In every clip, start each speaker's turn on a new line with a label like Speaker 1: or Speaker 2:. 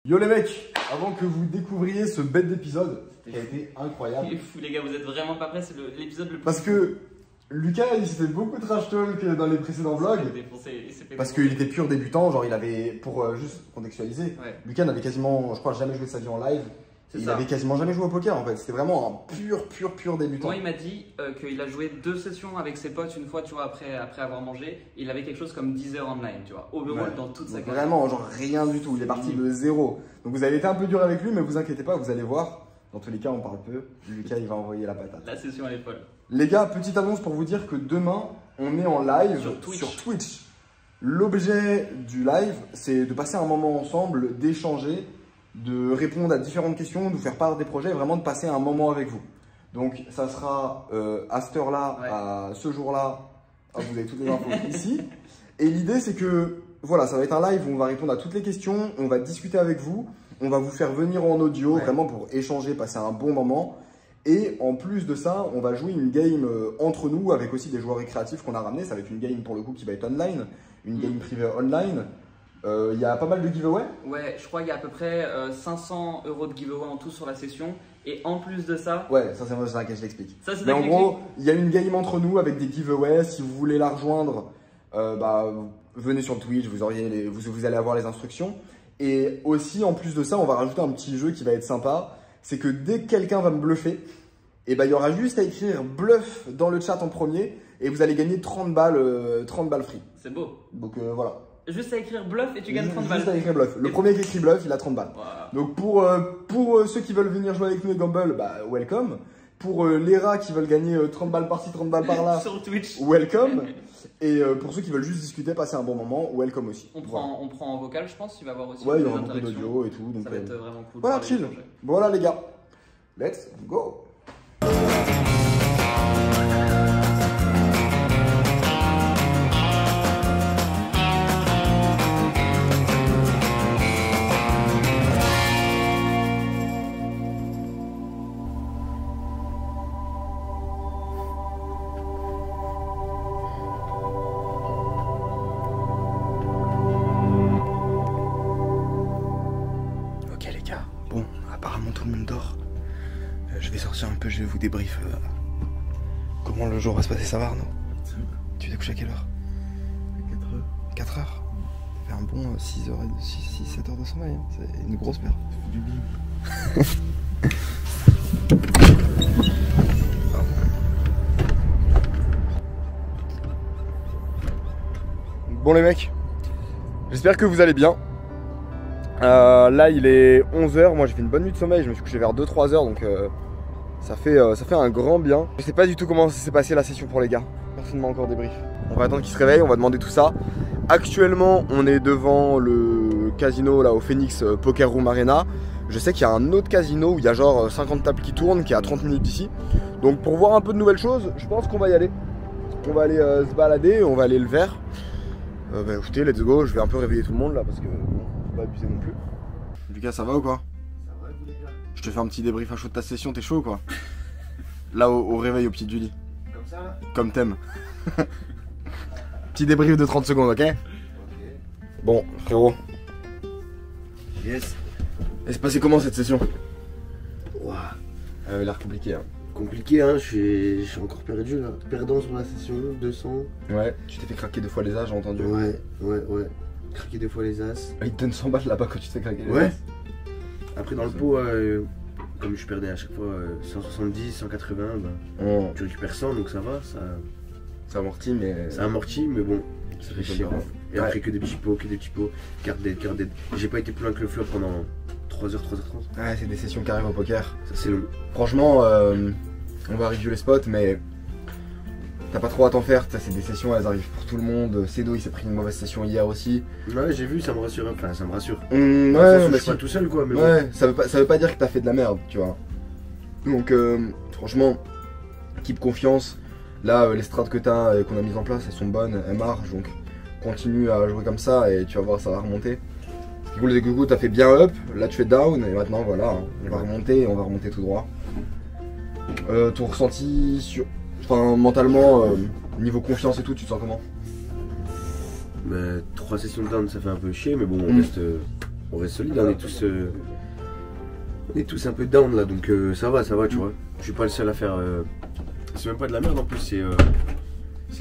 Speaker 1: Yo les mecs, avant que vous découvriez ce bête d'épisode, qui a été incroyable.
Speaker 2: Il est fou les gars, vous êtes vraiment pas prêts, c'est l'épisode le plus...
Speaker 1: Parce que Lucas, il s'est fait beaucoup de trash talk dans les précédents vlogs. Parce qu'il était pur débutant, genre il avait, pour juste contextualiser,
Speaker 2: ouais.
Speaker 1: Lucas n'avait quasiment, je crois, jamais joué sa vie en live. Il avait quasiment jamais joué au poker en fait, c'était vraiment un pur débutant.
Speaker 2: Moi il m'a dit qu'il a joué 2 sessions avec ses potes une fois, tu vois, après avoir mangé. Il avait quelque chose comme 10 heures online, tu vois, overall dans toute sa carrière.
Speaker 1: Vraiment, genre rien du tout, il est parti de zéro. Donc vous avez été un peu dur avec lui, mais vous inquiétez pas, vous allez voir. Dans tous les cas, on parle peu. Lucas, il va envoyer la patate.
Speaker 2: La session elle est folle.
Speaker 1: Les gars, petite annonce pour vous dire que demain, on est en live
Speaker 2: sur
Speaker 1: Twitch. L'objet du live, c'est de passer un moment ensemble, d'échanger, de répondre à différentes questions, de vous faire part des projets, vraiment de passer un moment avec vous. Donc ça sera à cette heure-là, à ce jour-là, vous avez toutes les infos ici. Et l'idée c'est que, voilà, ça va être un live où on va répondre à toutes les questions, on va discuter avec vous, on va vous faire venir en audio, vraiment pour échanger, passer un bon moment. Et en plus de ça, on va jouer une game entre nous avec aussi des joueurs récréatifs qu'on a ramenés. Ça va être une game pour le coup qui va être online, une game privée online. Il y a pas mal de giveaways.
Speaker 2: Ouais, je crois qu'il y a à peu près 500 € de giveaway en tout sur la session. Et en plus de ça...
Speaker 1: Ouais, ça c'est moi laquelle je l'explique.
Speaker 2: Mais
Speaker 1: en gros, il y a une game entre nous avec des giveaways. Si vous voulez la rejoindre, venez sur Twitch, vous allez avoir les instructions. Et aussi, en plus de ça, on va rajouter un petit jeu qui va être sympa. C'est que dès que quelqu'un va me bluffer, et il y aura juste à écrire bluff dans le chat en premier. Et vous allez gagner 30 balles free.
Speaker 2: C'est beau.
Speaker 1: Donc voilà.
Speaker 2: Juste à écrire bluff et tu gagnes 30 balles.
Speaker 1: Juste à écrire bluff. Le premier qui écrit bluff, il a 30 balles. Wow. Donc pour ceux qui veulent venir jouer avec nous et Gamble, welcome. Pour les rats qui veulent gagner 30 balles par-ci, 30 balles par-là,
Speaker 2: sur Twitch,
Speaker 1: welcome. Et pour ceux qui veulent juste discuter, passer un bon moment, welcome aussi.
Speaker 2: On prend en vocal, je pense, il va y avoir aussi
Speaker 1: il y aura beaucoup d'audio et tout. Donc
Speaker 2: ça va être vraiment cool.
Speaker 1: Voilà, chill. Voilà les gars, let's go. Bon, apparemment tout le monde dort. Je vais sortir un peu, je vais vous débrief comment le jour va se passer, ça va Arnaud? Tu t'es couché à quelle heure? 4 heures. 4 heures? Ça fait un bon 6-7 heures de sommeil, hein. C'est une grosse perte. Ça fait du bien. Bon les mecs, j'espère que vous allez bien. Là il est 11 h, moi j'ai fait une bonne nuit de sommeil, je me suis couché vers 2-3 heures donc ça fait un grand bien. Je sais pas du tout comment s'est passé la session pour les gars, personne m'a encore débrief. On va attendre qu'ils se réveillent, on va demander tout ça. Actuellement on est devant le casino là au Phoenix Poker Room Arena. Je sais qu'il y a un autre casino où il y a genre 50 tables qui tournent, qui est à 30 minutes d'ici. Donc pour voir un peu de nouvelles choses, je pense qu'on va y aller. On va aller se balader, on va aller le vers. Écoutez, let's go, je vais un peu réveiller tout le monde là parce que bon, faut pas abuser non plus. Lucas, ça va ou quoi? Ça va, les gars. Je te fais un petit débrief à chaud de ta session, t'es chaud ou quoi? Là au réveil au pied du lit. Comme ça là? Comme t'aimes. Petit débrief de 30 secondes, ok? Bon, frérot.
Speaker 3: Yes.
Speaker 1: Et c'est passé comment cette session?
Speaker 3: Ouah.
Speaker 1: Elle avait l'air compliquée hein.
Speaker 3: Compliqué hein, je suis encore perdu là. Perdant sur la session, 200.
Speaker 1: Ouais, tu t'es fait craquer 2 fois les as, j'ai entendu.
Speaker 3: Ouais. Craquer 2 fois les as.
Speaker 1: Il te donne 100 balles là-bas quand tu te fais craquer les as.
Speaker 3: Ouais. Après dans le pot, comme je perdais à chaque fois 170, 180, tu récupères 100 donc ça va.
Speaker 1: Ça amortit mais...
Speaker 3: Ça amortit mais bon, ça fait chier. Et après que des petits pots, carte dead. J'ai pas été plus loin que le flop pendant 3h30.
Speaker 1: Ouais, c'est des sessions qui arrivent au poker.
Speaker 3: Ça c'est long.
Speaker 1: Franchement, on va review les spots, mais t'as pas trop à t'en faire. C'est des sessions, elles arrivent pour tout le monde. Cedo, il s'est pris une mauvaise session hier aussi.
Speaker 3: Ouais, j'ai vu, ça me rassure. Enfin, ça me rassure.
Speaker 1: Ouais,
Speaker 3: je suis pas tout seul quoi. Mais
Speaker 1: ouais,
Speaker 3: bon.
Speaker 1: ça veut pas dire que t'as fait de la merde, tu vois. Donc, franchement, keep confiance. Là, les strats que t'as, qu'on a mises en place, elles sont bonnes, elles marchent. Donc, continue à jouer comme ça et tu vas voir, ça va remonter. Ce qui est cool, c'est que t'as fait bien up, là tu fais down et maintenant voilà, on va remonter et on va remonter tout droit. Ton ressenti sur, enfin mentalement, niveau confiance et tout, tu te sens comment?
Speaker 3: 3 sessions de down ça fait un peu chier mais bon on reste On reste solide, on est tous un peu down là, donc ça va, tu vois. Je suis pas le seul à faire. C'est même pas de la merde en plus, c'est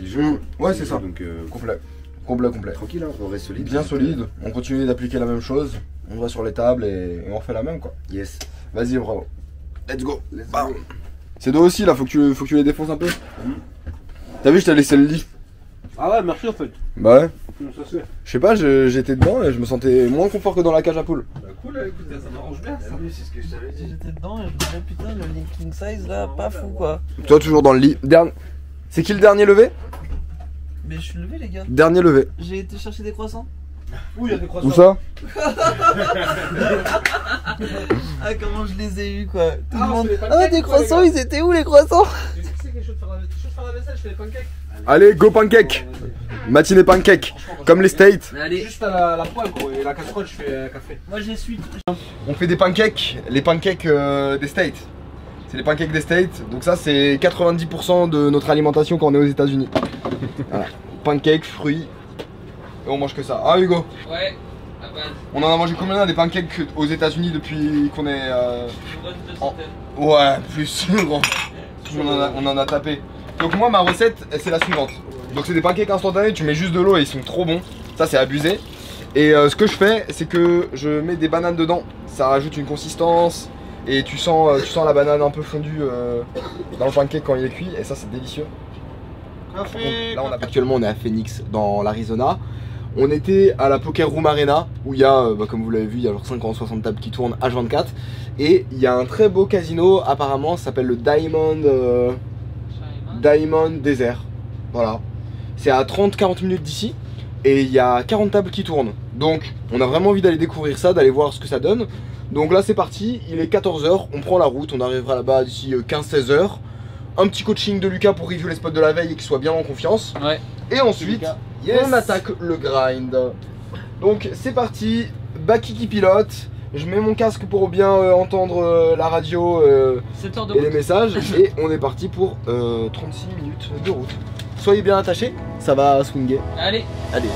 Speaker 3: le jeu.
Speaker 1: Ouais, c'est ça.
Speaker 3: Donc
Speaker 1: complet.
Speaker 3: Tranquille, hein, on reste solide.
Speaker 1: Bien solide. On continue d'appliquer la même chose. On va sur les tables et on refait la même quoi.
Speaker 3: Yes.
Speaker 1: Vas-y, bravo. Let's go.
Speaker 3: Bam.
Speaker 1: Ces deux aussi là, faut que tu les défonces un peu. T'as vu, je t'ai laissé le lit.
Speaker 3: Ah ouais, merci en fait.
Speaker 1: Bah ouais.
Speaker 3: Comment ça se fait?
Speaker 1: Je sais pas, j'étais dedans et je me sentais moins confort que dans la cage à poules.
Speaker 3: Bah cool, écoute, ça m'arrange bien ça. Oui, c'est ce que je t'avais dit.
Speaker 4: J'étais dedans et je me disais putain le lit king size là, pas fou quoi.
Speaker 1: Toi toujours dans le lit. C'est qui le dernier levé?
Speaker 4: Mais je suis levé les gars.
Speaker 1: Dernier levé.
Speaker 4: J'ai été chercher des croissants.
Speaker 3: Où il y a des croissants?
Speaker 1: Où ça?
Speaker 4: Ah comment je les ai eu quoi. Tout le monde.
Speaker 3: c'est les pancakes,
Speaker 4: Ah des croissants, ils étaient où les croissants?
Speaker 3: Tu sais que c'est quelque chose de faire la vaisselle, je fais des pancakes.
Speaker 1: Allez, go pancake. Matinée pancake. Comme les States.
Speaker 4: Allez.
Speaker 3: Juste à la poêle gros, et la casserole je fais un café.
Speaker 4: Moi j'ai su.
Speaker 1: On fait des pancakes, les pancakes des States. C'est les pancakes des States. Donc ça c'est 90% de notre alimentation quand on est aux États-Unis. Voilà. Pancakes, fruits. Et on mange que ça. Ah Hugo?
Speaker 2: Ouais, à base.
Speaker 1: On en a mangé combien des pancakes aux États-Unis depuis qu'on est
Speaker 2: Une bonne 200.
Speaker 1: Ouais, plus. Gros. On en a tapé. Donc moi ma recette c'est la suivante. Donc c'est des pancakes instantanés, tu mets juste de l'eau et ils sont trop bons. Ça c'est abusé. Et ce que je fais c'est que je mets des bananes dedans. Ça rajoute une consistance et tu sens la banane un peu fondue dans le pancake quand il est cuit et ça c'est délicieux.
Speaker 3: Café.
Speaker 1: Là actuellement on est à Phoenix dans l'Arizona. On était à la Poker Room Arena où il y a, comme vous l'avez vu, il y a genre 50-60 tables qui tournent H24. Et il y a un très beau casino apparemment, ça s'appelle le Diamond Desert. Voilà. C'est à 30-40 minutes d'ici et il y a 40 tables qui tournent. Donc on a vraiment envie d'aller découvrir ça, d'aller voir ce que ça donne. Donc là c'est parti, il est 14 h, on prend la route, on arrivera là-bas d'ici 15-16 h. Un petit coaching de Lucas pour review les spots de la veille et qu'il soit bien en confiance.
Speaker 2: Ouais.
Speaker 1: Et ensuite, on attaque le grind. Donc c'est parti, Baki qui pilote. Je mets mon casque pour bien entendre la radio
Speaker 2: 7 heures de
Speaker 1: et les
Speaker 2: route.
Speaker 1: messages. Et on est parti pour 36 minutes de route. Soyez bien attachés, ça va swinguer.
Speaker 2: Allez.
Speaker 1: Allez.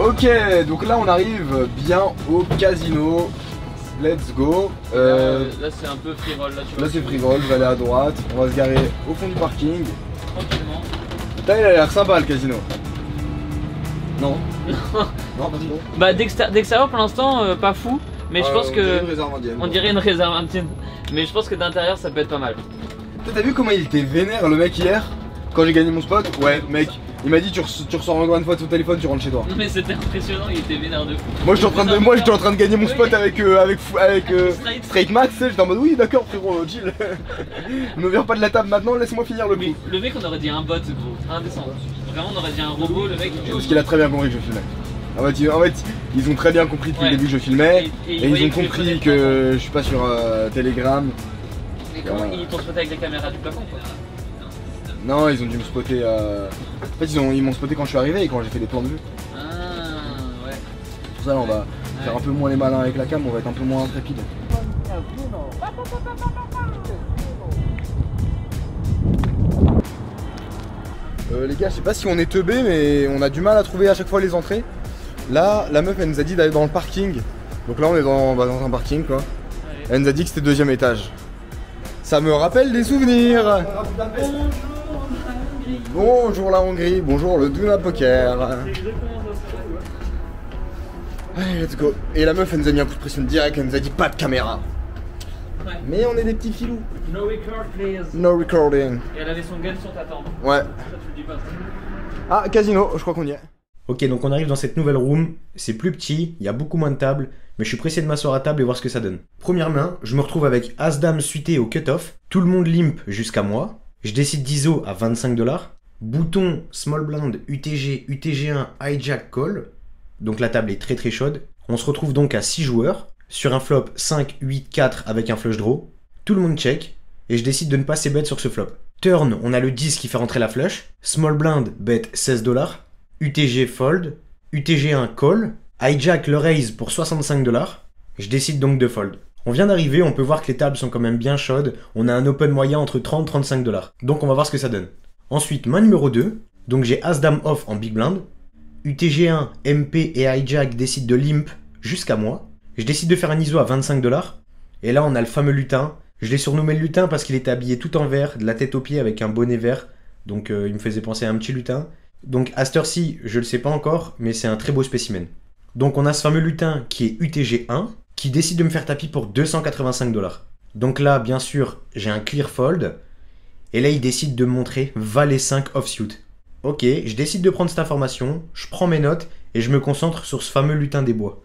Speaker 1: Ok, donc là on arrive bien au casino. Let's go.
Speaker 2: Là c'est un peu free roll là tu vois.
Speaker 1: Là c'est free roll, je vais aller à droite. On va se garer au fond du parking.
Speaker 2: Tranquillement.
Speaker 1: Putain, il a l'air sympa le casino. Non. Non, pas trop.
Speaker 2: Bah d'extérieur pour l'instant pas fou. Mais je pense que. On dirait une réserve indienne. Mais je pense que d'intérieur ça peut être pas mal.
Speaker 1: T'as vu comment il était vénère le mec hier? Quand j'ai gagné mon spot? Ouais, mec. Il m'a dit tu ressors encore une fois de ton téléphone, tu rentres chez toi.
Speaker 2: Non mais c'était impressionnant, il était vénère de fou.
Speaker 1: Moi j'étais en train de gagner mon spot avec Straight Max, j'étais en mode oui d'accord frérot, chill. Ne viens pas de la table maintenant, laisse-moi finir le coup.
Speaker 2: Mais le mec on aurait dit un bot gros, indécent. Vraiment on aurait dit un robot, le mec.
Speaker 1: Parce qu'il a très bien compris que je filmais. En fait, ils ont très bien compris depuis le début que je filmais. Et ils ont compris que je suis pas sur Telegram.
Speaker 2: Mais comment ils t'ont spoté avec les caméras du plafond quoi?
Speaker 1: Non, ils ont dû me spotter. En fait, ils m'ont spoté quand je suis arrivé et quand j'ai fait des plans de vue.
Speaker 2: Ah ouais.
Speaker 1: Pour ça, là, on va faire un peu moins les malins avec la cam, on va être un peu moins intrépide. Les gars, je sais pas si on est teubé, mais on a du mal à trouver à chaque fois les entrées. Là, la meuf, elle nous a dit d'aller dans le parking. Donc là, on est dans un parking, quoi. Elle nous a dit que c'était 2e étage. Ça me rappelle des souvenirs. Bonjour la Hongrie, bonjour le Duna Poker. Allez, let's go. Et la meuf, elle nous a mis un coup de pression direct, elle nous a dit pas de caméra.
Speaker 2: Ouais.
Speaker 1: Mais on est des petits filous.
Speaker 2: No record please.
Speaker 1: No recording.
Speaker 2: Et elle avait son gun sur ta tempe.
Speaker 1: Ouais.
Speaker 2: Ça tu le dis pas.
Speaker 1: Ah, casino, je crois qu'on y est.
Speaker 5: Ok, donc on arrive dans cette nouvelle room, c'est plus petit, il y a beaucoup moins de tables, mais je suis pressé de m'asseoir à table et voir ce que ça donne. Première main, je me retrouve avec As-Dame suité au cut-off, tout le monde limp jusqu'à moi, je décide d'ISO à 25 $, bouton small blind UTG, UTG1, hijack call, donc la table est très très chaude. On se retrouve donc à 6 joueurs, sur un flop 5, 8, 4 avec un flush draw, Tout le monde check, et je décide de ne pas bet sur ce flop. Turn, on a le 10 qui fait rentrer la flush. Small blind, bet 16$. UTG fold. UTG1 call. Hijack le raise pour 65$. Je décide donc de fold. On vient d'arriver, on peut voir que les tables sont quand même bien chaudes. On a un open moyen entre 30 et 35$. Donc on va voir ce que ça donne. Ensuite, main numéro 2. Donc j'ai As-Dame off en big blind. UTG1, MP et Hijack décident de limp jusqu'à moi. Je décide de faire un ISO à 25$. Et là on a le fameux lutin. Je l'ai surnommé le lutin parce qu'il était habillé tout en vert, de la tête aux pieds avec un bonnet vert. Donc il me faisait penser à un petit lutin. Donc à cette heure-ci, je le sais pas encore, mais c'est un très beau spécimen. Donc on a ce fameux lutin qui est UTG1, qui décide de me faire tapis pour 285$. Donc là, bien sûr, j'ai un clear fold. Et là, il décide de me montrer valet 5 offsuit. Ok, je décide de prendre cette information, je prends mes notes et je me concentre sur ce fameux lutin des bois.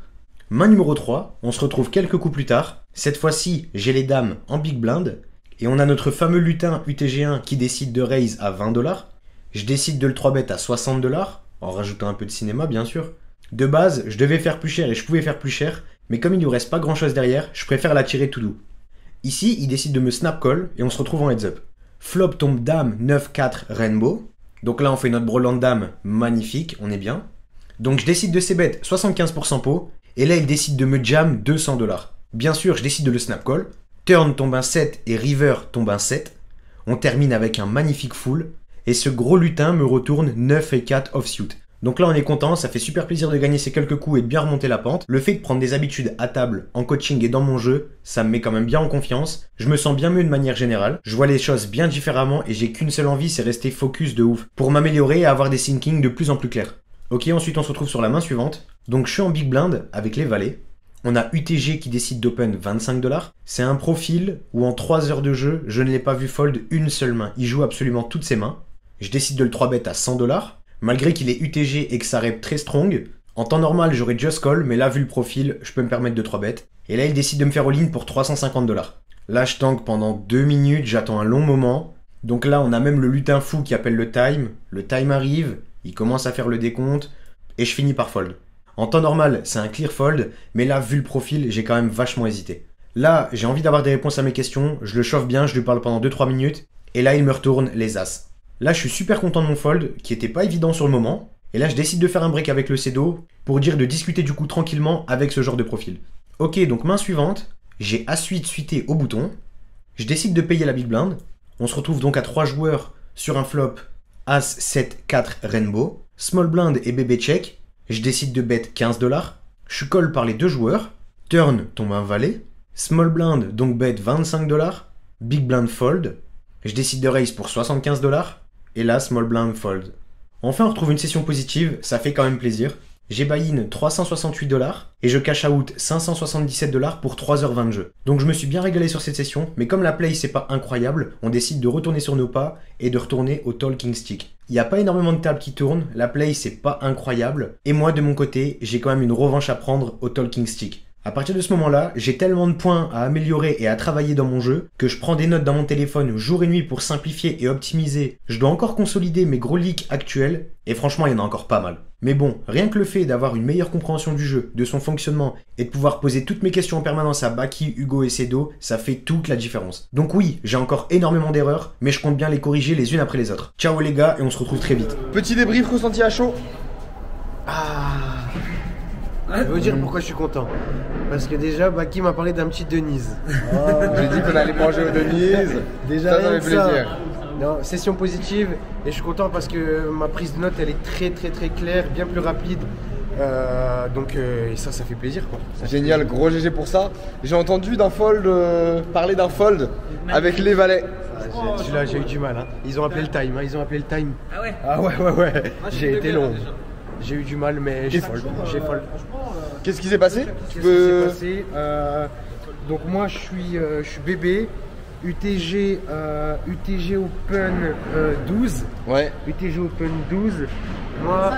Speaker 5: Main numéro 3, on se retrouve quelques coups plus tard. Cette fois-ci, j'ai les dames en big blind. Et on a notre fameux lutin UTG1 qui décide de raise à 20$. Je décide de le 3-bet à 60$, en rajoutant un peu de cinéma bien sûr. De base, je devais faire plus cher et je pouvais faire plus cher, mais comme il ne nous reste pas grand chose derrière, je préfère la tirer tout doux. Ici, il décide de me snap call et on se retrouve en heads up. Flop tombe dame 9-4 rainbow. Donc là, on fait notre brelan de dame magnifique, on est bien. Donc je décide de c-bet 75% pot, et là, il décide de me jam 200$. Bien sûr, je décide de le snap call. Turn tombe un 7 et river tombe un 7. On termine avec un magnifique full. Et ce gros lutin me retourne 9 et 4 offsuit. Donc là on est content, ça fait super plaisir de gagner ces quelques coups et de bien remonter la pente. Le fait de prendre des habitudes à table, en coaching et dans mon jeu, ça me met quand même bien en confiance. Je me sens bien mieux de manière générale. Je vois les choses bien différemment et j'ai qu'une seule envie, c'est rester focus de ouf. Pour m'améliorer et avoir des thinkings de plus en plus clairs. Ok, ensuite on se retrouve sur la main suivante. Donc je suis en big blind avec les valets. On a UTG qui décide d'open 25$. C'est un profil où en 3 heures de jeu, je ne l'ai pas vu fold une seule main. Il joue absolument toutes ses mains. Je décide de le 3-bet à 100$. Malgré qu'il est UTG et que ça rep très strong, en temps normal j'aurais just call, mais là vu le profil, je peux me permettre de 3-bet. Et là il décide de me faire all-in pour 350$. Là je tank pendant 2 minutes, j'attends un long moment. Donc là on a même le lutin fou qui appelle le time arrive, il commence à faire le décompte, et je finis par fold. En temps normal c'est un clear fold, mais là vu le profil, j'ai quand même vachement hésité. Là j'ai envie d'avoir des réponses à mes questions, je le chauffe bien, je lui parle pendant 2-3 minutes, et là il me retourne les as. Là, je suis super content de mon fold, qui était pas évident sur le moment. Et là, je décide de faire un break avec le Cedo pour dire de discuter du coup tranquillement avec ce genre de profil. Ok, donc main suivante, j'ai As-8 suité au bouton. Je décide de payer la big blind. On se retrouve donc à 3 joueurs sur un flop As-7-4 rainbow. Small blind et bébé check. Je décide de bet 15$. Je suis call par les 2 joueurs. Turn tombe un valet. Small blind donc bet 25$. Big blind fold. Je décide de raise pour 75$. Et là, small blind fold. Enfin, on retrouve une session positive, ça fait quand même plaisir. J'ai buy-in 368$ et je cash out 577$ pour 3h20 de jeu. Donc je me suis bien régalé sur cette session, mais comme la play c'est pas incroyable, on décide de retourner sur nos pas et de retourner au talking stick. Il n'y a pas énormément de tables qui tournent, la play c'est pas incroyable, et moi de mon côté, j'ai quand même une revanche à prendre au talking stick. À partir de ce moment-là, j'ai tellement de points à améliorer et à travailler dans mon jeu que je prends des notes dans mon téléphone jour et nuit pour simplifier et optimiser. Je dois encore consolider mes gros leaks actuels et franchement il y en a encore pas mal. Mais bon, rien que le fait d'avoir une meilleure compréhension du jeu, de son fonctionnement et de pouvoir poser toutes mes questions en permanence à Baki, Hugo et Cedo, ça fait toute la différence. Donc oui, j'ai encore énormément d'erreurs, mais je compte bien les corriger les unes après les autres. Ciao les gars et on se retrouve très vite.
Speaker 1: Petit débrief ressenti à chaud.
Speaker 3: Je veux dire pourquoi je suis content. Parce que déjà, Baki m'a parlé d'un petit Denise.
Speaker 1: J'ai dit qu'on allait manger aux Denise.
Speaker 3: Déjà,
Speaker 1: ça fait plaisir.
Speaker 3: Non, session positive et je suis content parce que ma prise de notes elle est très claire, bien plus rapide. Et ça fait plaisir quoi.
Speaker 1: Génial, gros GG pour ça. J'ai entendu d'un fold, parler d'un fold avec les valets.
Speaker 3: Celui-là j'ai eu du mal. Hein. Ils ont appelé le time.
Speaker 2: Ah ouais.
Speaker 3: Ah ouais. J'ai été long. J'ai eu du mal mais j'ai fold.
Speaker 1: Qu'est-ce qui s'est passé?
Speaker 3: Donc moi je suis bébé. UTG Open 12.
Speaker 1: Ouais.
Speaker 3: UTG Open 12. Moi.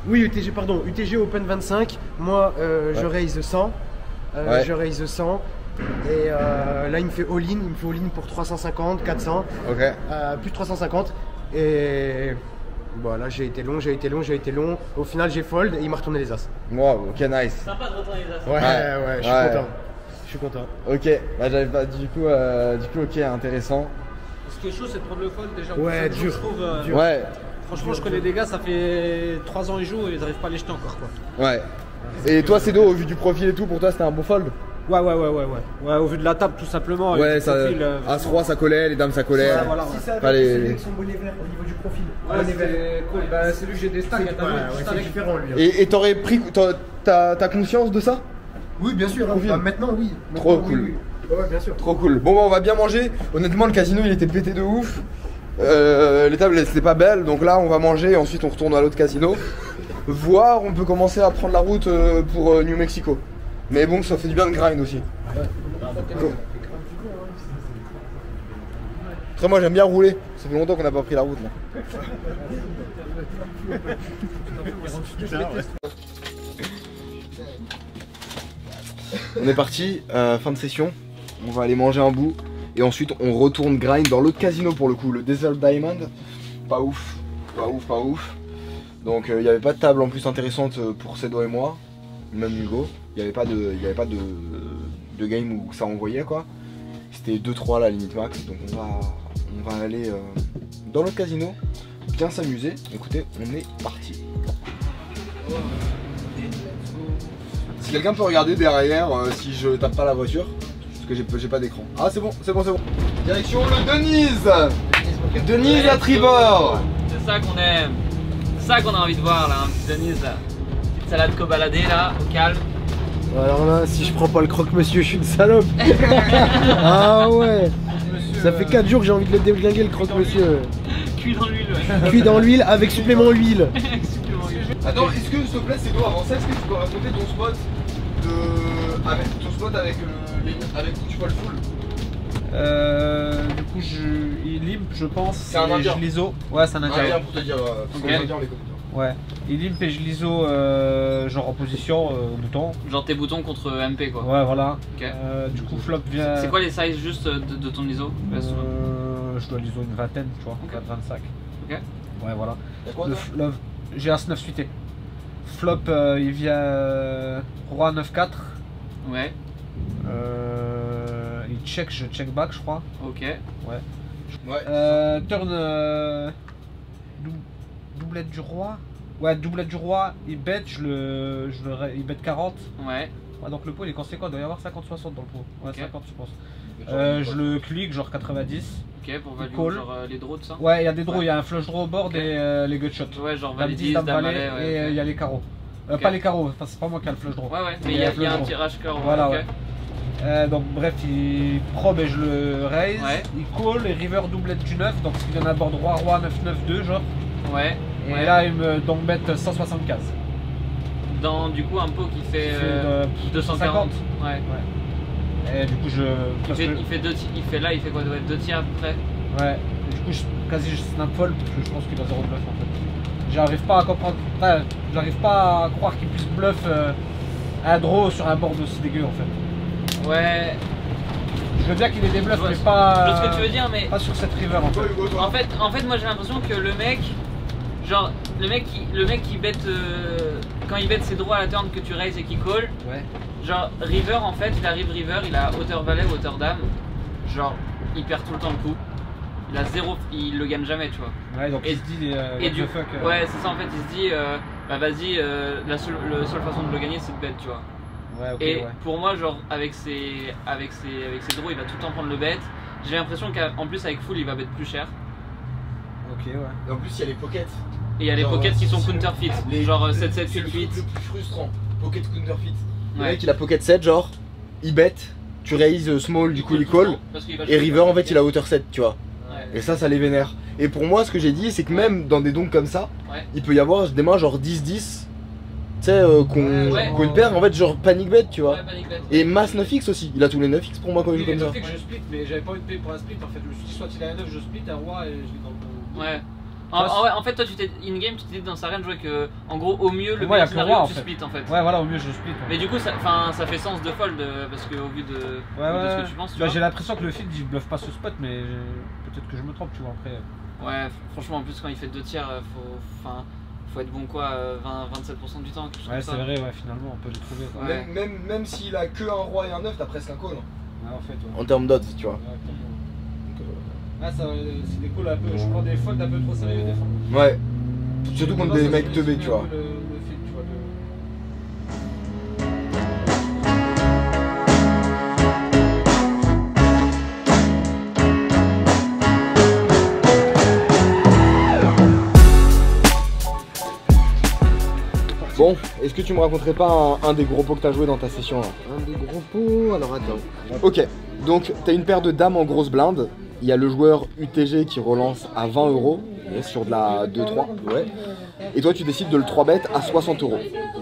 Speaker 3: Oui, UTG Open 25. Moi, je raise 100. Je raise 100. Et là, il me fait all-in. Pour 350, 400.
Speaker 1: Ok.
Speaker 3: Plus de 350. Et. Voilà, j'ai été long. Au final, j'ai fold et il m'a retourné les as.
Speaker 1: Wow, ok, nice.
Speaker 2: Sympa de retourner les as.
Speaker 3: Ouais, je suis content. Je suis content.
Speaker 1: Ok, bah j'avais pas du coup ok, intéressant.
Speaker 6: Ce qui est chaud, c'est de prendre le fold déjà.
Speaker 3: Ouais, dur.
Speaker 6: Je trouve,
Speaker 1: Ouais,
Speaker 6: franchement, je connais des gars, ça fait 3 ans ils jouent et ils n'arrivent pas à les jeter encore quoi.
Speaker 1: ouais. Et toi Cédo, au vu du profil et tout, pour toi c'était un bon fold?
Speaker 6: Ouais, au vu de la table tout simplement.
Speaker 1: Ouais,
Speaker 6: du
Speaker 1: ça,
Speaker 6: profil,
Speaker 1: As-Roi ça collait, les dames ça collait.
Speaker 6: Ouais, voilà.
Speaker 3: Si ça
Speaker 1: Pas
Speaker 3: avait
Speaker 1: les-
Speaker 3: été celui avec son bonnet vert au niveau du profil.
Speaker 6: Ouais,
Speaker 3: Bonnet vert.
Speaker 6: c'était cool. Bah, c'est lui que j'ai des stacks. T'as vu, juste
Speaker 3: C'est
Speaker 6: avec.
Speaker 3: différent lui. Hein.
Speaker 1: Et t'aurais pris, t'as conscience de ça?
Speaker 3: Oui, bien sûr.
Speaker 1: Profil.
Speaker 3: Bah, maintenant, oui.
Speaker 1: Trop
Speaker 3: Maintenant,
Speaker 1: cool.
Speaker 3: oui, oui. Ouais, bien sûr.
Speaker 1: Trop cool. Bon bah on va bien manger. Honnêtement le casino il était pété de ouf. Les tables c'était pas belles, donc là on va manger et ensuite on retourne à l'autre casino. Voire on peut commencer à prendre la route pour New Mexico. Mais bon ça fait du bien de grind aussi. Cool. Après moi j'aime bien rouler. Ça fait longtemps qu'on n'a pas pris la route là. On est parti, fin de session. On va aller manger un bout. Et ensuite on retourne grind dans l'autre casino pour le coup, le Desert Diamond. Pas ouf, pas ouf, pas ouf. Donc il n'y avait pas de table en plus intéressante pour Cédo et moi, même Hugo. Il n'y avait pas de game où ça envoyait quoi. C'était 2-3 la limite max. Donc on va aller dans l'autre casino, bien s'amuser. Écoutez, on est parti. Si quelqu'un peut regarder derrière si je tape pas la voiture. Parce que j'ai pas d'écran. Ah c'est bon, c'est bon, c'est bon. Direction le Denise. Denise à tribord.
Speaker 2: C'est ça qu'on aime. C'est ça qu'on a envie de voir là, un petit Denise là. Petite salade co-baladée là, au calme.
Speaker 3: Alors là, si je prends pas le croque-monsieur, je suis une salope. Ah ouais. Ça fait 4 jours que j'ai envie de le déglinguer le croque-monsieur.
Speaker 2: Cuit dans l'huile, ouais.
Speaker 3: Cuit dans l'huile avec supplément huile.
Speaker 1: Attends, est-ce que s'il te plaît c'est toi avant ça, est-ce que tu peux raconter ton spot avec où tu vois le full?
Speaker 6: Du coup, il limp, je pense.
Speaker 1: C'est un
Speaker 6: et
Speaker 1: indien.
Speaker 6: je l'ISO. Ouais, c'est un indien.
Speaker 1: Rien pour te dire, parce qu'on
Speaker 2: Ok.
Speaker 1: va dire les commentaires.
Speaker 6: Ouais. Il limp et je l'ISO, genre en position, au bouton.
Speaker 2: Genre tes boutons contre MP quoi.
Speaker 6: Ouais, voilà.
Speaker 2: Ok.
Speaker 6: Du coup, flop vient.
Speaker 2: C'est quoi les sizes juste de ton ISO?
Speaker 6: Je dois l'ISO une vingtaine, tu vois,
Speaker 2: Ok.
Speaker 6: 25.
Speaker 2: Ok.
Speaker 6: Ouais, voilà.
Speaker 1: Y'a quoi
Speaker 6: Le
Speaker 1: toi
Speaker 6: flop, j'ai As 9 suité. Flop, il vient Roi 9-4.
Speaker 2: Ouais,
Speaker 6: Il check, je check back, je crois.
Speaker 2: ok.
Speaker 1: Ouais.
Speaker 6: Turn doublette du roi. Ouais, doublette du roi, il bet, il bet 40.
Speaker 2: Ouais,
Speaker 6: Ouais, donc le pot il est conséquent, il doit y avoir 50-60 dans le pot. Ouais,
Speaker 2: Ok.
Speaker 6: 50 je pense. Je le clique, genre 90.
Speaker 2: ok, pour value
Speaker 6: Call.
Speaker 2: genre les draws de ça?
Speaker 6: Ouais, il y a des draws, il
Speaker 2: Ouais.
Speaker 6: y a un flush draw au board
Speaker 2: Ok.
Speaker 6: et les gut shots.
Speaker 2: Ouais, genre
Speaker 6: Dame
Speaker 2: valet
Speaker 6: 10,
Speaker 2: 10,
Speaker 6: dame
Speaker 2: dame
Speaker 6: valet
Speaker 2: valet,
Speaker 6: et il
Speaker 2: ouais.
Speaker 6: y a les carreaux.
Speaker 2: Ok.
Speaker 6: Pas les carreaux, enfin, c'est pas moi qui a le flush draw.
Speaker 2: Ouais, ouais, mais
Speaker 6: Il
Speaker 2: il y a un
Speaker 6: flush draw.
Speaker 2: tirage cœur.
Speaker 6: Voilà,
Speaker 2: ok.
Speaker 6: ouais. Donc bref, il probe et je le raise,
Speaker 2: Ouais.
Speaker 6: il call et river doublette du 9, donc il vient à bord roi, roi 9-9-2 genre.
Speaker 2: Ouais,
Speaker 6: Et
Speaker 2: ouais.
Speaker 6: là il me donc bet 175.
Speaker 2: Dans du coup un pot qui fait
Speaker 6: C'est
Speaker 2: 240. Ouais.
Speaker 6: Et du coup je. parce que-
Speaker 2: Il fait quoi? Ouais, 2 tiers à peu près.
Speaker 6: Ouais. Et du coup quasi je snap fold parce que je pense qu'il a 0 bluff en fait. J'arrive pas à comprendre. Enfin, j'arrive pas à croire qu'il puisse bluff un draw sur un board aussi dégueu en fait.
Speaker 2: Ouais,
Speaker 6: Je veux bien qu'il ait des bluffs
Speaker 2: Je vois
Speaker 6: mais
Speaker 2: je
Speaker 6: pas.
Speaker 2: vois ce que tu veux dire, mais
Speaker 6: Pas sur cette river en fait.
Speaker 1: Toi Hugo toi
Speaker 2: en fait moi j'ai l'impression que le mec, genre le mec qui bet quand il bet ses droits à la turn que tu raises et qui call,
Speaker 6: Ouais.
Speaker 2: genre river en fait il arrive river, il a hauteur valet ou hauteur dame, genre il perd tout le temps le coup, il a zéro, il le gagne jamais tu vois.
Speaker 6: Ouais, donc
Speaker 2: Et-
Speaker 6: il se dit
Speaker 2: Et
Speaker 6: what
Speaker 2: du
Speaker 6: the fuck.
Speaker 2: ouais c'est ça en fait, il se dit bah vas-y la seule façon de le gagner c'est de bet tu vois.
Speaker 6: Ouais, ok,
Speaker 2: Et
Speaker 6: ouais.
Speaker 2: pour moi, genre, avec ses draws, il va tout le temps prendre le bet. J'ai l'impression qu'en plus, avec full, il va bet plus cher.
Speaker 6: Ok, ouais.
Speaker 1: Et en plus il y a les pockets.
Speaker 2: Et il y a les
Speaker 1: Genre,
Speaker 2: pockets qui sont
Speaker 1: c'est-
Speaker 2: counterfeit,
Speaker 1: Les-
Speaker 2: genre
Speaker 1: le-
Speaker 2: 7-7,
Speaker 1: c'est le
Speaker 2: 8-8.
Speaker 1: truc le plus frustrant. Pocket counterfeit. Le
Speaker 2: Ouais.
Speaker 1: mec il a pocket 7 genre, il bet, tu raises small du coup il call.
Speaker 2: Parce qu'il va
Speaker 1: Et
Speaker 2: jouer
Speaker 1: river
Speaker 2: sur
Speaker 1: en fait
Speaker 2: pocket.
Speaker 1: il a hauteur 7 tu vois.
Speaker 2: Ouais.
Speaker 1: Et ça les vénère. Et pour moi ce que j'ai dit c'est que même dans des dons comme ça,
Speaker 2: Ouais.
Speaker 1: il peut y avoir des mains genre 10-10. Tu sais
Speaker 2: Ouais.
Speaker 1: qu'on perd en fait genre panic bet tu vois.
Speaker 2: Ouais, panic bet.
Speaker 1: Et mass 9x aussi, il a tous les 9x pour moi quand il joue comme ça.
Speaker 6: que je split, mais j'avais pas envie de payer pour un split en fait. Je me suis dit, soit il a un 9, je split un roi et je l'ai dans le.
Speaker 2: Ouais. En fait, toi, tu t'es in-game, tu t'es dit dans sa range ouais, que, en gros, au mieux, le
Speaker 6: Pour moi, y a
Speaker 2: meilleur
Speaker 6: que le
Speaker 2: scénario,
Speaker 6: roi, en
Speaker 2: tu
Speaker 6: fait.
Speaker 2: split en fait.
Speaker 6: Ouais, voilà, au mieux je split. Ouais.
Speaker 2: Mais du coup, ça fait sens de fold parce qu'au vu de,
Speaker 6: Ouais,
Speaker 2: de ce
Speaker 6: ouais.
Speaker 2: que tu penses, tu
Speaker 6: Bah,
Speaker 2: vois.
Speaker 6: j'ai l'impression que le field il bluffe pas ce spot, mais peut-être que je me trompe, tu vois. Après,
Speaker 2: Ouais, franchement, en plus, quand il fait 2 tiers, Faut être bon quoi, 27% du temps. Quelque chose
Speaker 6: Ouais,
Speaker 2: comme
Speaker 6: c'est
Speaker 2: ça.
Speaker 6: vrai, ouais, finalement, on peut le trouver. Quoi.
Speaker 2: Ouais.
Speaker 1: Même s'il a que un roi et un 9, t'as presque un call.
Speaker 6: Ouais, en fait, ouais.
Speaker 1: En termes d'odds, tu vois.
Speaker 6: Ouais, complètement. Ah, ça, c'est des calls un peu. Je prends des folds un peu trop sérieux des fois.
Speaker 1: Ouais. Surtout contre des mecs teubés, tu vois.
Speaker 6: Le fil, tu vois.
Speaker 1: Bon, est-ce que tu me raconterais pas un des gros pots que t'as joué dans ta session là?
Speaker 3: Un des gros pots, alors attends.
Speaker 1: Ok, donc t'as une paire de dames en grosse blinde. Il y a le joueur UTG qui relance à 20 € sur de la 2-3.
Speaker 3: Ouais.
Speaker 1: Et toi tu décides de le 3-bet à 60 €.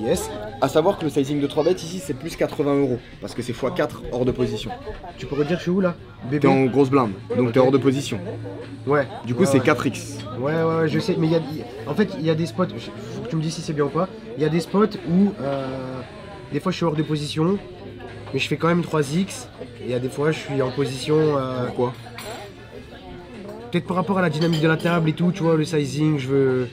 Speaker 3: Yes.
Speaker 1: A savoir que le sizing de 3-bet ici c'est plus 80 € parce que c'est x4 hors de position.
Speaker 3: Tu peux redire je suis où là?
Speaker 1: T'es
Speaker 3: Bébé.
Speaker 1: en grosse blinde, donc t'es hors de position.
Speaker 3: Ouais.
Speaker 1: Du coup
Speaker 3: Ouais,
Speaker 1: c'est
Speaker 3: ouais.
Speaker 1: 4x.
Speaker 3: Ouais, je sais, mais en fait, il y a des spots, faut que tu me dises si c'est bien ou pas. Il y a des spots où des fois je suis hors de position, mais je fais quand même 3x. Et il y a des fois je suis en position.
Speaker 1: Pourquoi?
Speaker 3: Peut-être par rapport à la dynamique de la table et tout, tu vois, le sizing, je veux.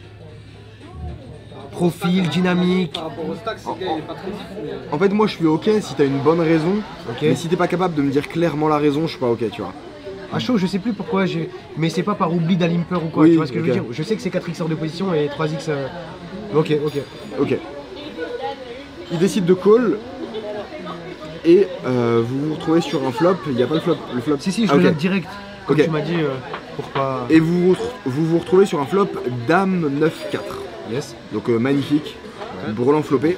Speaker 3: Profil, dynamique.
Speaker 6: Par rapport au stack, c'est gars, il est pas très vif, mais.
Speaker 1: En fait moi je suis ok si t'as une bonne raison.
Speaker 3: Ok.
Speaker 1: Mais si t'es pas capable de me dire clairement la raison, je suis pas ok, tu vois.
Speaker 3: À chaud, je sais plus pourquoi j'ai. Mais c'est pas par oubli d'alimper ou quoi,
Speaker 1: Oui,
Speaker 3: tu vois ce que je veux
Speaker 1: ok.
Speaker 3: dire? Je sais que c'est 4x hors de position et 3x. Ok.
Speaker 1: Ok. Il décide de call. Et vous vous retrouvez sur un flop. Il n'y a pas le flop. Le flop.
Speaker 3: Si, je
Speaker 1: Ah,
Speaker 3: le
Speaker 1: ok.
Speaker 3: note direct. Comme
Speaker 1: Ok.
Speaker 3: tu m'as dit, pour pas.
Speaker 1: Et vous retrouvez sur un flop dame 9-4.
Speaker 3: Yes,
Speaker 1: Donc magnifique.
Speaker 3: Ouais.
Speaker 1: Brelan flopé.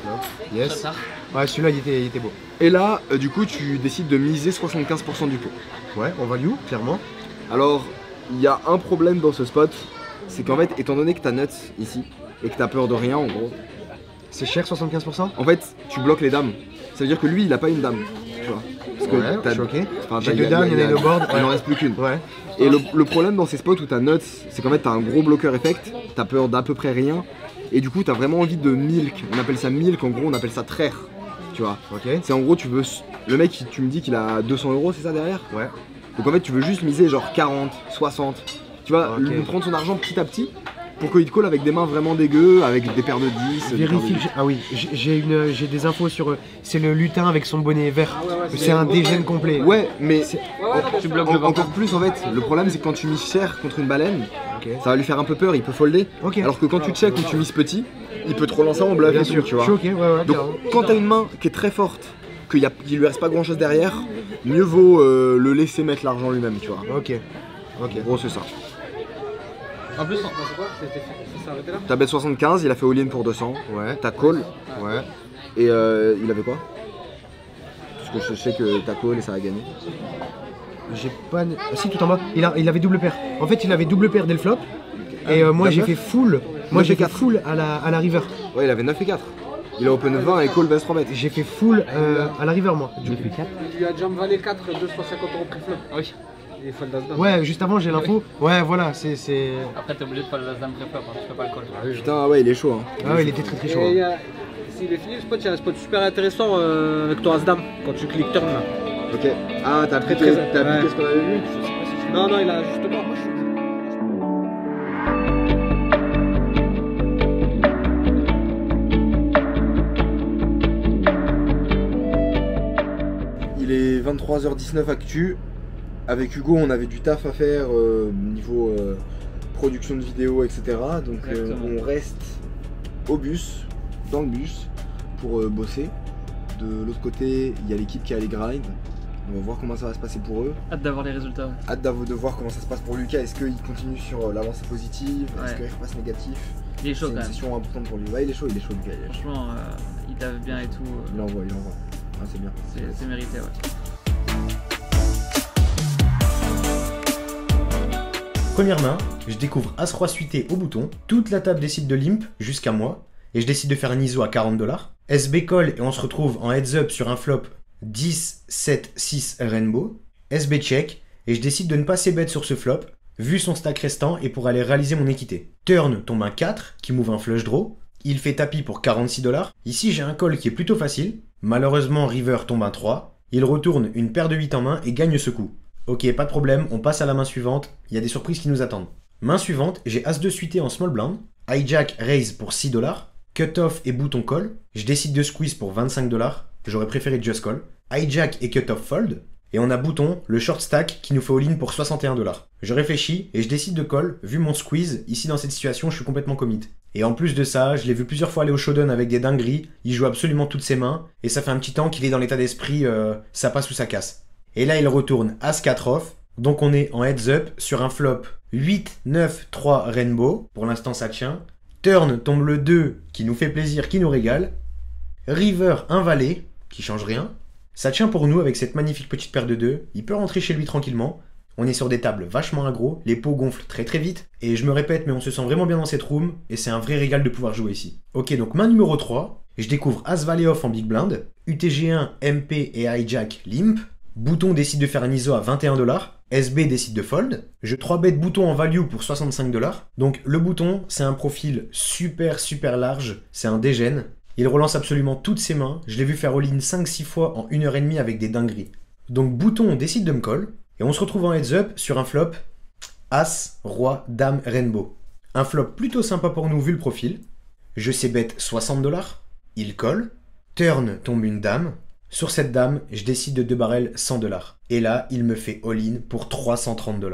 Speaker 3: yes.
Speaker 2: Ça.
Speaker 3: Ouais, celui-là il était beau.
Speaker 1: Et là, du coup, tu décides de miser 75% du pot.
Speaker 3: Ouais, on value, clairement.
Speaker 1: Alors, il y a un problème dans ce spot. C'est qu'en fait, étant donné que t'as nuts ici et que t'as peur de rien, en gros,
Speaker 3: C'est cher 75%?
Speaker 1: en fait, tu bloques les dames. Ça veut dire que lui, il a pas une dame. Tu vois. Parce que
Speaker 3: Ouais,
Speaker 1: t'as-
Speaker 3: je suis ok.
Speaker 1: enfin,
Speaker 3: J'ai
Speaker 1: t'as-
Speaker 3: deux dames, il y en a une au board.
Speaker 1: Il n'en
Speaker 3: Ouais.
Speaker 1: reste plus qu'une.
Speaker 3: Ouais.
Speaker 1: Et le problème dans ces spots où t'as nuts, c'est qu'en fait t'as un gros bloqueur effect, t'as peur d'à peu près rien, et du coup t'as vraiment envie de milk. On appelle ça milk, en gros on appelle ça traire. Tu vois.
Speaker 3: Ok.
Speaker 1: C'est en gros tu veux. Le mec tu me dis qu'il a 200 €, c'est ça derrière?
Speaker 3: Ouais.
Speaker 1: Donc en fait tu veux juste miser genre 40, 60. Tu vois,
Speaker 3: Ok.
Speaker 1: lui prendre son argent petit à petit pour qu'il te call avec des mains vraiment dégueu, avec des paires de 10. des paires de
Speaker 3: Vérifie que
Speaker 1: 10.
Speaker 3: j'ai. Ah oui, j'ai des infos sur. C'est le lutin avec son bonnet vert.
Speaker 6: Ah ouais, ouais,
Speaker 3: C'est un dégène complet.
Speaker 1: Ouais, mais
Speaker 3: C'est-
Speaker 2: Tu bloques le
Speaker 1: encore plus en fait, le problème c'est que quand tu mises cher contre une baleine,
Speaker 3: Ok.
Speaker 1: ça va lui faire un peu peur, il peut folder.
Speaker 3: Ok.
Speaker 1: Alors que quand tu check ou tu mises petit, il peut te relancer en bluff
Speaker 3: Bien
Speaker 1: et tout,
Speaker 3: sûr,
Speaker 1: tu vois.
Speaker 3: je suis ok, ouais,
Speaker 1: Donc
Speaker 3: carrément.
Speaker 1: quand t'as une main qui est très forte, qu'il lui reste pas grand chose derrière, mieux vaut le laisser mettre l'argent lui-même, tu vois.
Speaker 3: Ok. Ok.
Speaker 1: En gros c'est ça.
Speaker 6: En plus, c'est quoi? Ça s'est arrêté là?
Speaker 1: T'as bet 75, il a fait all-in pour 200.
Speaker 3: Ouais.
Speaker 1: T'as call.
Speaker 3: Ouais.
Speaker 1: Et il avait quoi? Parce que je sais que t'as call et ça a gagné.
Speaker 3: J'ai pas. Ah, si, tout en bas. Il avait double paire. En fait, il avait double paire dès le flop. Et moi,
Speaker 1: Dame
Speaker 3: j'ai
Speaker 1: neuf
Speaker 3: fait full. Moi,
Speaker 1: 9
Speaker 3: j'ai
Speaker 1: et
Speaker 3: fait
Speaker 1: 4.
Speaker 3: full à la river.
Speaker 1: Ouais, il avait 9 et 4. Il a open 20 et call baisse 3 bêtes.
Speaker 3: J'ai fait full à la river, moi.
Speaker 6: Il lui a jump valet 4, 250 € prix flop.
Speaker 2: Ah oui.
Speaker 6: Il est fold d'Asdam.
Speaker 3: Ouais, juste avant, j'ai l'info. Ouais, voilà, c'est.
Speaker 2: Après t'es obligé de faire le dame préfère, hein, tu peux pas le call.
Speaker 1: Putain, ouais, il est chaud. Hein.
Speaker 3: Ah ouais, il était très très chaud.
Speaker 6: Et s'il est fini le spot, il y a un spot super intéressant avec ton Asdam quand tu cliques turn là.
Speaker 1: Ok. Ah, t'as appliqué,
Speaker 6: très-
Speaker 1: t'as appliqué
Speaker 6: ouais.
Speaker 1: ce qu'on avait vu?
Speaker 6: Non, il a justement.
Speaker 1: Il est 23h19 actu. Avec Hugo, on avait du taf à faire niveau production de vidéos, etc. Donc
Speaker 2: Exactement.
Speaker 1: on reste au bus, dans le bus, pour bosser. De l'autre côté, il y a l'équipe qui a les grind. On va voir comment ça va se passer pour eux.
Speaker 2: Hâte d'avoir les résultats. Ouais.
Speaker 1: Hâte de voir comment ça se passe pour Lucas. Est-ce qu'il continue sur l'avancée positive? Est-ce
Speaker 2: Ouais.
Speaker 1: qu'il repasse négatif?
Speaker 2: Il est
Speaker 1: C'est
Speaker 2: chaud
Speaker 1: une
Speaker 2: quand même.
Speaker 1: session importante pour lui. Ouais, il est chaud Lucas. Il est chaud.
Speaker 2: Franchement, il tape bien et tout.
Speaker 1: Il envoie. Ah, c'est bien.
Speaker 2: C'est mérité, ouais.
Speaker 5: Première main, je découvre As-Roi suité au bouton, toute la table décide de limp jusqu'à moi, et je décide de faire un ISO à 40 $. SB call et on se retrouve en heads up sur un flop 10, 7, 6 rainbow. SB check et je décide de ne pas bet sur ce flop, vu son stack restant et pour aller réaliser mon équité. Turn tombe un 4 qui m'ouvre un flush draw. Il fait tapis pour 46 $. Ici j'ai un call qui est plutôt facile. Malheureusement river tombe un 3. Il retourne une paire de 8 en main et gagne ce coup. Ok, pas de problème, on passe à la main suivante, il y a des surprises qui nous attendent. Main suivante, j'ai As-2 suité en small blind. Hijack raise pour 6 $, cutoff et bouton call. Je décide de squeeze pour 25 $. J'aurais préféré just call. Hijack et cutoff fold. Et on a bouton, le short stack, qui nous fait all-in pour 61 $. Je réfléchis et je décide de call. Vu mon squeeze, ici dans cette situation, je suis complètement commit. Et en plus de ça, je l'ai vu plusieurs fois aller au showdown avec des dingueries. Il joue absolument toutes ses mains. Et ça fait un petit temps qu'il est dans l'état d'esprit, ça passe ou ça casse. Et là, il retourne As-4 off. Donc on est en heads up sur un flop 8, 9, 3 rainbow. Pour l'instant, ça tient. Turn tombe le 2 qui nous fait plaisir, qui nous régale. River, un valet, qui change rien. Ça tient pour nous avec cette magnifique petite paire de 2. Il peut rentrer chez lui tranquillement. On est sur des tables vachement aggro, les pots gonflent très très vite. Et je me répète, mais on se sent vraiment bien dans cette room. Et c'est un vrai régal de pouvoir jouer ici. Ok, donc main numéro 3. Je découvre As-Valet off en big blind. UTG1, MP et Hijack limp. Bouton décide de faire un ISO à 21 $. SB décide de fold. Je 3-bet bouton en value pour 65 $. Donc le bouton, c'est un profil super large. C'est un dégène. Il relance absolument toutes ses mains. Je l'ai vu faire all-in 5-6 fois en 1h30 avec des dingueries. Donc bouton décide de me call. Et on se retrouve en heads up sur un flop As, Roi, Dame, Rainbow. Un flop plutôt sympa pour nous vu le profil. Je sais bet 60 $. Il colle. Turn tombe une dame. Sur cette dame, je décide de 2 barrels 100 $. Et là, il me fait all-in pour 330 $.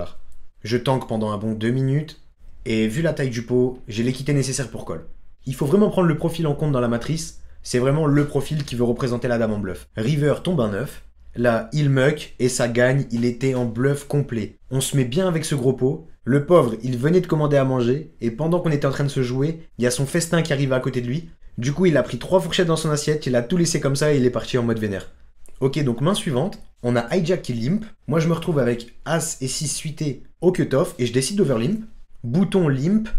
Speaker 5: Je tank pendant un bon 2 minutes. Et vu la taille du pot, j'ai l'équité nécessaire pour call. Il faut vraiment prendre le profil en compte dans la matrice. C'est vraiment le profil qui veut représenter la dame en bluff. River tombe un 9. Là, il muck et ça gagne. Il était en bluff complet. On se met bien avec ce gros pot. Le pauvre, il venait de commander à manger. Et pendant qu'on était en train de se jouer, il y a son festin qui arrive à côté de lui. Du coup, il a pris 3 fourchettes dans son assiette. Il a tout laissé comme ça et il est parti en mode vénère. Ok, donc main suivante. On a Hijack qui limp. Moi, je me retrouve avec As et 6 suité au cutoff. Et je décide d'overlimp. Bouton limp.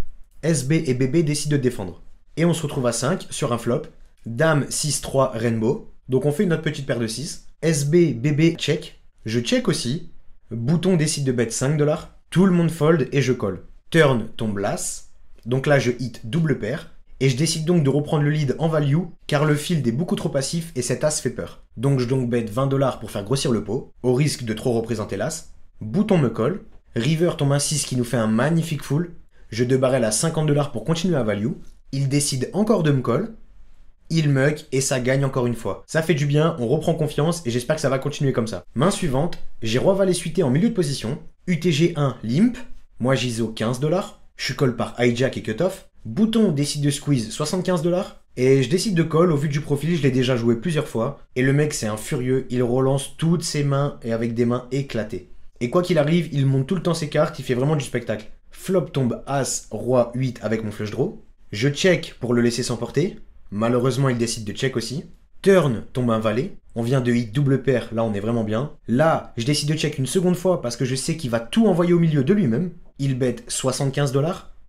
Speaker 5: SB et BB décident de défendre. Et on se retrouve à 5 sur un flop. Dame 6-3 Rainbow. Donc on fait notre petite paire de 6. SB, BB, check. Je check aussi. Bouton décide de bet 5 $. Tout le monde fold et je colle. Turn tombe l'As. Donc là je hit double paire. Et je décide donc de reprendre le lead en value car le field est beaucoup trop passif et cet As fait peur. Donc je bet 20 $ pour faire grossir le pot. Au risque de trop représenter l'As. Bouton me colle. River tombe un 6 qui nous fait un magnifique full. Je 2 barrels à 50 $ pour continuer à value. Il décide encore de me call. Il muck et ça gagne encore une fois. Ça fait du bien, on reprend confiance et j'espère que ça va continuer comme ça. Main suivante, j'ai Roi Valet suité en milieu de position. UTG 1 limp. Moi j'ISO 15 $. Je suis call par Hijack et cutoff. Bouton décide de squeeze 75 $. Et je décide de call, au vu du profil, je l'ai déjà joué plusieurs fois. Et le mec c'est un furieux, il relance toutes ses mains et avec des mains éclatées. Et quoi qu'il arrive, il monte tout le temps ses cartes, il fait vraiment du spectacle. Flop tombe As, Roi 8 avec mon flush draw. Je check pour le laisser s'emporter. Malheureusement, il décide de check aussi. Turn tombe un valet. On vient de hit double paire. Là, on est vraiment bien. Là, je décide de check une seconde fois parce que je sais qu'il va tout envoyer au milieu de lui-même. Il bet 75 $.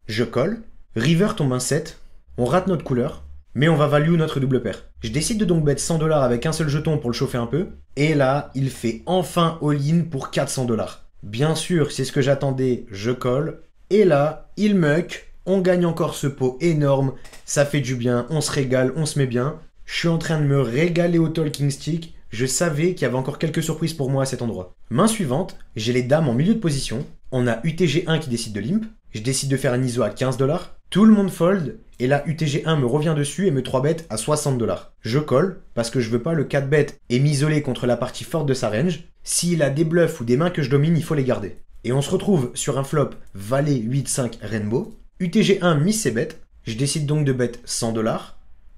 Speaker 5: Je colle. River tombe un 7. On rate notre couleur. Mais on va value notre double paire. Je décide de donc bet 100 $ avec un seul jeton pour le chauffer un peu. Et là, il fait enfin all-in pour 400 $. Bien sûr, c'est ce que j'attendais. Je colle. Et là, il muck. On gagne encore ce pot énorme, ça fait du bien, on se régale, on se met bien. Je suis en train de me régaler au talking stick, je savais qu'il y avait encore quelques surprises pour moi à cet endroit. Main suivante, j'ai les dames en milieu de position. On a UTG1 qui décide de limp, je décide de faire un ISO à 15 $. Tout le monde fold, et là UTG1 me revient dessus et me 3-bet à 60 $. Je colle, parce que je veux pas le 4-bet et m'isoler contre la partie forte de sa range. S'il a des bluffs ou des mains que je domine, il faut les garder. Et on se retrouve sur un flop Valet 8-5 Rainbow. UTG1 miss ses bêtes, je décide donc de bet 100 $,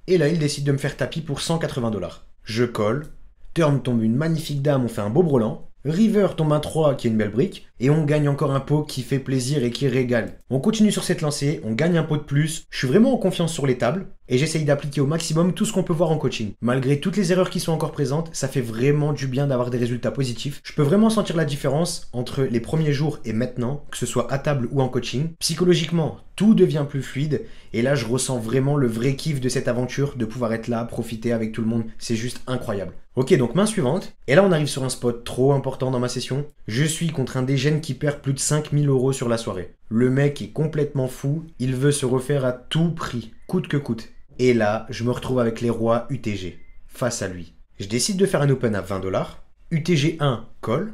Speaker 5: et là il décide de me faire tapis pour 180 $. Je colle, turn tombe une magnifique dame, on fait un beau brelan, River tombe un 3 qui est une belle brique, et on gagne encore un pot qui fait plaisir et qui régale. On continue sur cette lancée, on gagne un pot de plus, je suis vraiment en confiance sur les tables, et j'essaye d'appliquer au maximum tout ce qu'on peut voir en coaching. Malgré toutes les erreurs qui sont encore présentes, ça fait vraiment du bien d'avoir des résultats positifs. Je peux vraiment sentir la différence entre les premiers jours et maintenant, que ce soit à table ou en coaching. Psychologiquement, tout devient plus fluide, et là je ressens vraiment le vrai kiff de cette aventure, de pouvoir être là, profiter avec tout le monde, c'est juste incroyable. Ok, donc main suivante, et là on arrive sur un spot trop important dans ma session. Je suis contre un dégène qui perd plus de 5000 € sur la soirée. Le mec est complètement fou, il veut se refaire à tout prix, coûte que coûte. Et là, je me retrouve avec les rois UTG, face à lui. Je décide de faire un open à 20 $. UTG 1, call.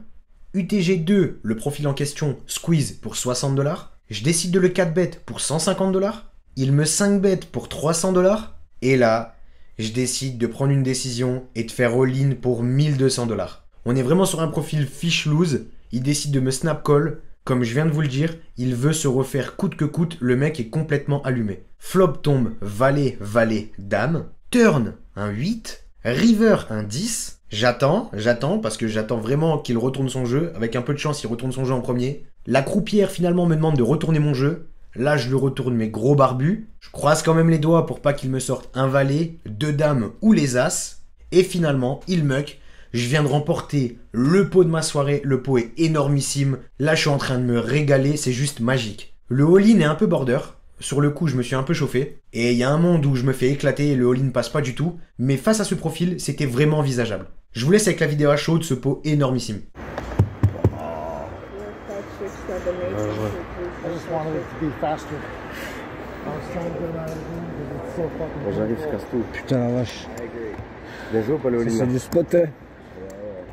Speaker 5: UTG 2, le profil en question, squeeze pour 60 $. Je décide de le 4-bet pour 150 $. Il me 5-bet pour 300 $. Et là, je décide de prendre une décision et de faire all-in pour 1200 $. On est vraiment sur un profil fish lose. Il décide de me snap call. Comme je viens de vous le dire, il veut se refaire coûte que coûte. Le mec est complètement allumé. Flop tombe valet, valet, dame. Turn, un 8. River, un 10. J'attends parce que j'attends vraiment qu'il retourne son jeu. Avec un peu de chance, il retourne son jeu en premier. La croupière finalement me demande de retourner mon jeu. Là, je lui retourne mes gros barbus. Je croise quand même les doigts pour pas qu'il me sorte un valet, 2 dames ou les as. Et finalement, il muck. Je viens de remporter le pot de ma soirée. Le pot est énormissime. Là, je suis en train de me régaler. C'est juste magique. Le all-in est un peu border. Sur le coup, je me suis un peu chauffé. Et il y a un monde où je me fais éclater et le all-in passe pas du tout. Mais face à ce profil, c'était vraiment envisageable. Je vous laisse avec la vidéo à chaud de ce pot énormissime.
Speaker 1: J'arrive, je casse tout.
Speaker 3: Putain la vache.
Speaker 1: Bien joué ou pas le all-in?
Speaker 3: C'est du spot, hein.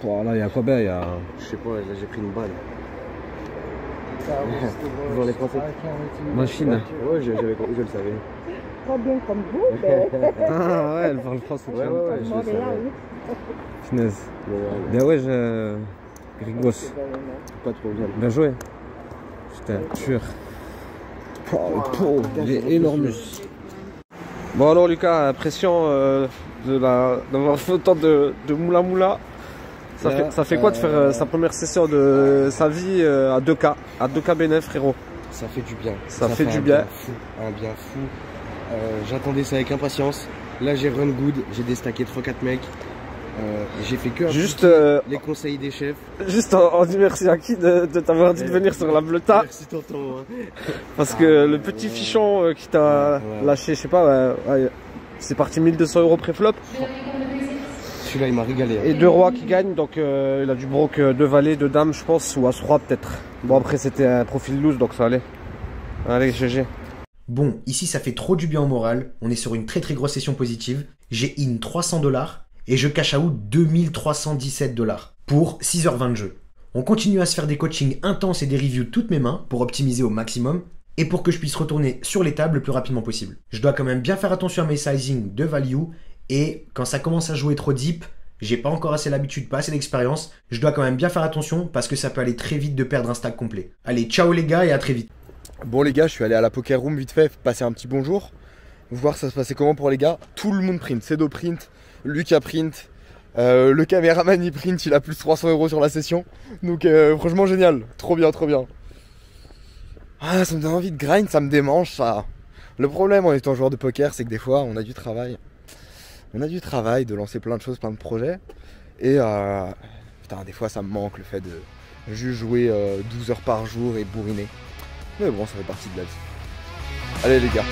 Speaker 3: Voilà, il y a combien? Il y a...
Speaker 1: Je sais pas, là j'ai pris une balle. Toujours les Français.
Speaker 3: Machine.
Speaker 1: Ouais, je le savais.
Speaker 7: Pas bien comme vous, mais...
Speaker 3: Ah ouais, elle parle français.
Speaker 1: Ouais, je le savais.
Speaker 3: Finesse. Bien ouais, je... Grigos.
Speaker 1: Pas de problème.
Speaker 3: Bien joué. Putain, tueur. Oh, le pot, il est énorme. Bon alors Lucas, impression d'avoir fait autant de moula moula. Ça fait quoi de faire sa première session de sa vie à 2K, à 2K bénéf frérot?
Speaker 1: Ça fait du bien.
Speaker 3: Ça fait du bien.
Speaker 1: Un bien fou. J'attendais ça avec impatience. Là j'ai run good, j'ai déstacké 3-4 mecs. J'ai fait que
Speaker 3: juste
Speaker 1: les conseils des chefs.
Speaker 3: Juste on dit merci à qui de t'avoir dit de venir sur la bleuta.
Speaker 1: Merci tonton.
Speaker 3: Parce que le petit fichon qui t'a lâché, je sais pas, c'est parti 1200 € pré-flop.
Speaker 1: Celui-là il m'a régalé.
Speaker 3: Et 2 rois qui gagnent, donc il a du broc 2 valets, 2 dames je pense, ou as-roi peut-être. Bon après c'était un profil loose donc ça allait. Allez GG.
Speaker 5: Bon, ici ça fait trop du bien au moral. On est sur une très grosse session positive. J'ai in 300 $. Et je cash out 2317 $ pour 6h20 de jeu. On continue à se faire des coachings intenses et des reviews de toutes mes mains pour optimiser au maximum et pour que je puisse retourner sur les tables le plus rapidement possible. Je dois quand même bien faire attention à mes sizing de value et quand ça commence à jouer trop deep, j'ai pas encore assez l'habitude, pas assez d'expérience, je dois quand même bien faire attention parce que ça peut aller très vite de perdre un stack complet. Allez, ciao les gars et à très vite.
Speaker 1: Bon les gars, je suis allé à la poker room vite fait, passer un petit bonjour, voir ça se passait comment pour les gars. Tout le monde print, Cedo print, Lucas print, le caméraman il print, il a plus de 300 € sur la session. Donc franchement génial, trop bien, trop bien. Ah, ça me donne envie de grind, ça me démange ça. Le problème en étant joueur de poker, c'est que des fois on a du travail. On a du travail de lancer plein de choses, plein de projets. Et putain, des fois ça me manque le fait de juste jouer 12 heures par jour et bourriner. Mais bon, ça fait partie de la vie. Allez les gars.